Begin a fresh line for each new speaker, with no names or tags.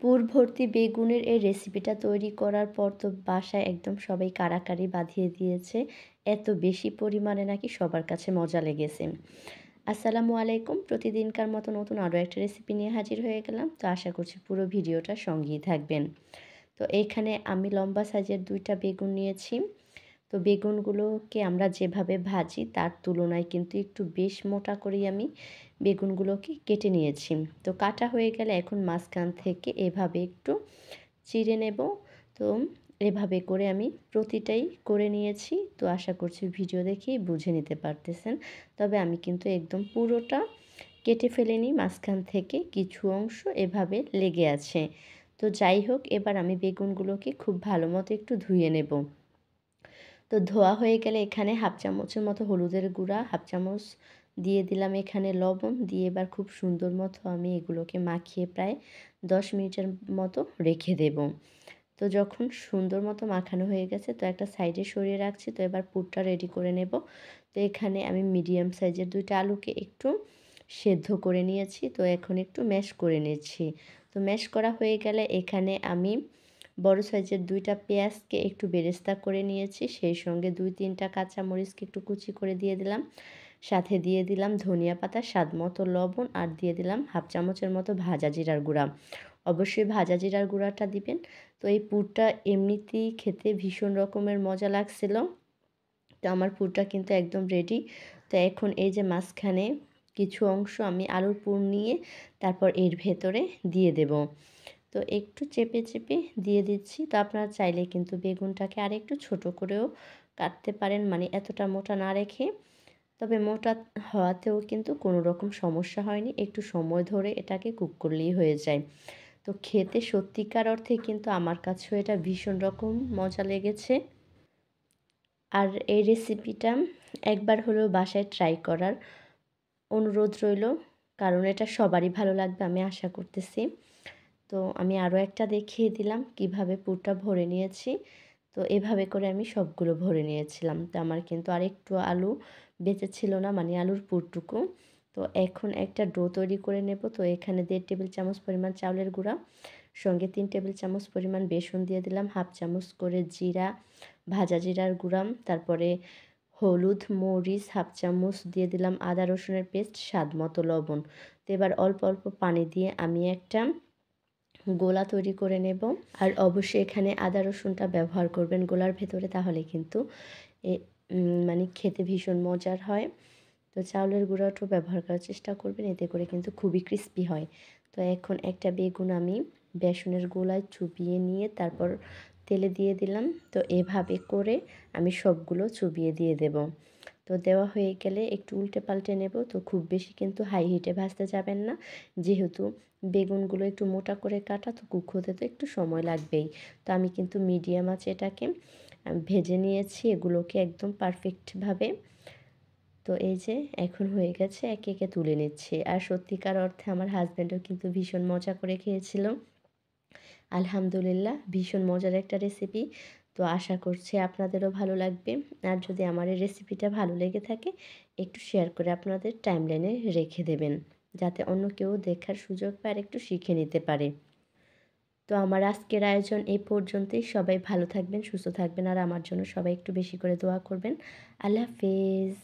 পুর ভর্তি বেগুনের এই রেসিপিটা তৈরি করার পর তো বাসায় একদম সবাই কাড়াকাড়ি বাঁধিয়ে দিয়েছে। এত বেশি পরিমাণে নাকি সবার কাছে মজা লেগেছে। আসসালামু আলাইকুম। প্রতিদিনকার মতো নতুন আরও একটা রেসিপি নিয়ে হাজির হয়ে গেলাম। তো আশা করছি পুরো ভিডিওটা সঙ্গেই থাকবেন। তো এইখানে আমি লম্বা সাইজের ২টা বেগুন নিয়েছি। তো বেগুনগুলোকে আমরা যেভাবে ভাজি তার তুলনায় কিন্তু একটু বেশ মোটা করেই আমি বেগুনগুলোকে কেটে নিয়েছি। তো কাটা হয়ে গেলে এখন মাঝখান থেকে এভাবে একটু চিড়ে নেব। তো এভাবে করে আমি প্রতিটাই করে নিয়েছি। তো আশা করছি ভিডিও দেখেই বুঝে নিতে পারতেছেন। তবে আমি কিন্তু একদম পুরোটা কেটে ফেলিনি, মাঝখান থেকে কিছু অংশ এভাবে লেগে আছে। তো যাই হোক, এবার আমি বেগুনগুলোকে খুব ভালো মতো একটু ধুয়ে নেব। তো ধোয়া হয়ে গেলে এখানে হাফ চামচের মতো হলুদের গুঁড়া, হাফ চামচ দিয়ে দিলাম এখানে লবণ, দিয়ে এবার খুব সুন্দর মতো আমি এগুলোকে মাখিয়ে প্রায় 10 মিনিটের মতো রেখে দেব। তো যখন সুন্দর মতো মাখানো হয়ে গেছে তো একটা সাইডে সরিয়ে রাখছি। তো এবার পুরটা রেডি করে নেব। তো এখানে আমি মিডিয়াম সাইজের 2টা আলুকে একটু সেদ্ধ করে নিয়েছি। তো এখন একটু ম্যাশ করে নিচ্ছি। তো ম্যাশ করা হয়ে গেলে এখানে আমি বড় সাইজের 2টা পেঁয়াজকে একটু বেরেস্তা করে নিয়েছি। সেই সঙ্গে 2-3টা কাঁচামরিচকে একটু কুচি করে দিয়ে দিলাম। সাথে দিয়ে দিলাম ধনিয়া পাতা, স্বাদ মতো লবণ, আর দিয়ে দিলাম হাফ চামচের মতো ভাজা জিরার গুঁড়া। অবশ্যই ভাজা জিরার গুঁড়াটা দিবেন। তো এই পুরটা এমনিতেই খেতে ভীষণ রকমের মজা লাগছিল। তো আমার পুরটা কিন্তু একদম রেডি। তো এখন এই যে মাঝখানে কিছু অংশ আমি আলুর পুর নিয়ে তারপর এর ভেতরে দিয়ে দেব। তো একটু চেপে চেপে দিয়ে দিচ্ছি। তো আপনারা চাইলে কিন্তু বেগুনটাকে আরেকটু ছোট করেও কাটতে পারেন, মানে এতটা মোটা না রেখে। তবে মোটা হওয়াতেও কিন্তু কোনো রকম সমস্যা হয়নি, একটু সময় ধরে এটাকে কুক করলেই হয়ে যায়। তো খেতে সত্যিকার অর্থে কিন্তু আমার কাছেও এটা ভীষণ রকম মজা লেগেছে। আর এই রেসিপিটা একবার হলেও বাসায় ট্রাই করার অনুরোধ রইল, কারণ এটা সবারই ভালো লাগবে আমি আশা করতেছি। তো আমি আরও একটা দেখিয়ে দিলাম কিভাবে পুরটা ভরে নিয়েছি। তো এভাবে করে আমি সবগুলো ভরে নিয়েছিলাম। তো আমার কিন্তু আরেকটু আলু বেঁচে ছিল না, মানে আলুর পুরটুকু। তো এখন একটা ডো তৈরি করে নেব। তো এখানে 1.5 টেবিল চামচ পরিমাণ চাউলের গুঁড়া, সঙ্গে 3 টেবিল চামচ পরিমাণ বেসন দিয়ে দিলাম, হাফ চামচ করে জিরা, ভাজা জিরার গুঁড়া, তারপরে হলুদ, মরিচ হাফ চামচ দিয়ে দিলাম, আদা রসুনের পেস্ট, স্বাদ মতো লবণ। তো এবার অল্প অল্প পানি দিয়ে আমি একটা গোলা তৈরি করে নেব। আর অবশ্যই এখানে আদা রসুনটা ব্যবহার করবেন গোলার ভেতরে, তাহলে কিন্তু এ মানে খেতে ভীষণ মজার হয়। তো চাউলের গুঁড়াটাও ব্যবহার করার চেষ্টা করবেন, এতে করে কিন্তু খুবই ক্রিস্পি হয়। তো এখন একটা বেগুন আমি বেসনের গোলায় চুবিয়ে নিয়ে তারপর তেলে দিয়ে দিলাম। তো এভাবে করে আমি সবগুলো চুবিয়ে দিয়ে দেব। তো দেওয়া হয়ে গেলে একটু উল্টে পাল্টে নেব। তো খুব বেশি কিন্তু হাই হিটে ভাজতে যাবেন না, যেহেতু বেগুনগুলো একটু মোটা করে কাটা, তো কুক হতে তো একটু সময় লাগবেই। তো আমি কিন্তু মিডিয়াম আঁচে এটাকে ভেজে নিয়েছি এগুলোকে একদম পারফেক্টভাবে। তো এই যে এখন হয়ে গেছে, একে একে তুলে নিচ্ছি। আর সত্যিকার অর্থে আমার হাজব্যান্ডও কিন্তু ভীষণ মজা করে খেয়েছিল। আলহামদুলিল্লাহ, ভীষণ মজার একটা রেসিপি। তো আশা করছি আপনাদেরও ভালো লাগবে। আর যদি আমার এই রেসিপিটা ভালো লেগে থাকে, একটু শেয়ার করে আপনাদের টাইমলাইনে রেখে দেবেন, যাতে অন্য কেউ দেখার সুযোগ পায় আর একটু শিখে নিতে পারে। তো আমার আজকের আয়োজন এই পর্যন্তই। সবাই ভালো থাকবেন, সুস্থ থাকবেন, আর আমার জন্য সবাই একটু বেশি করে দোয়া করবেন। আল্লাহ হাফেজ।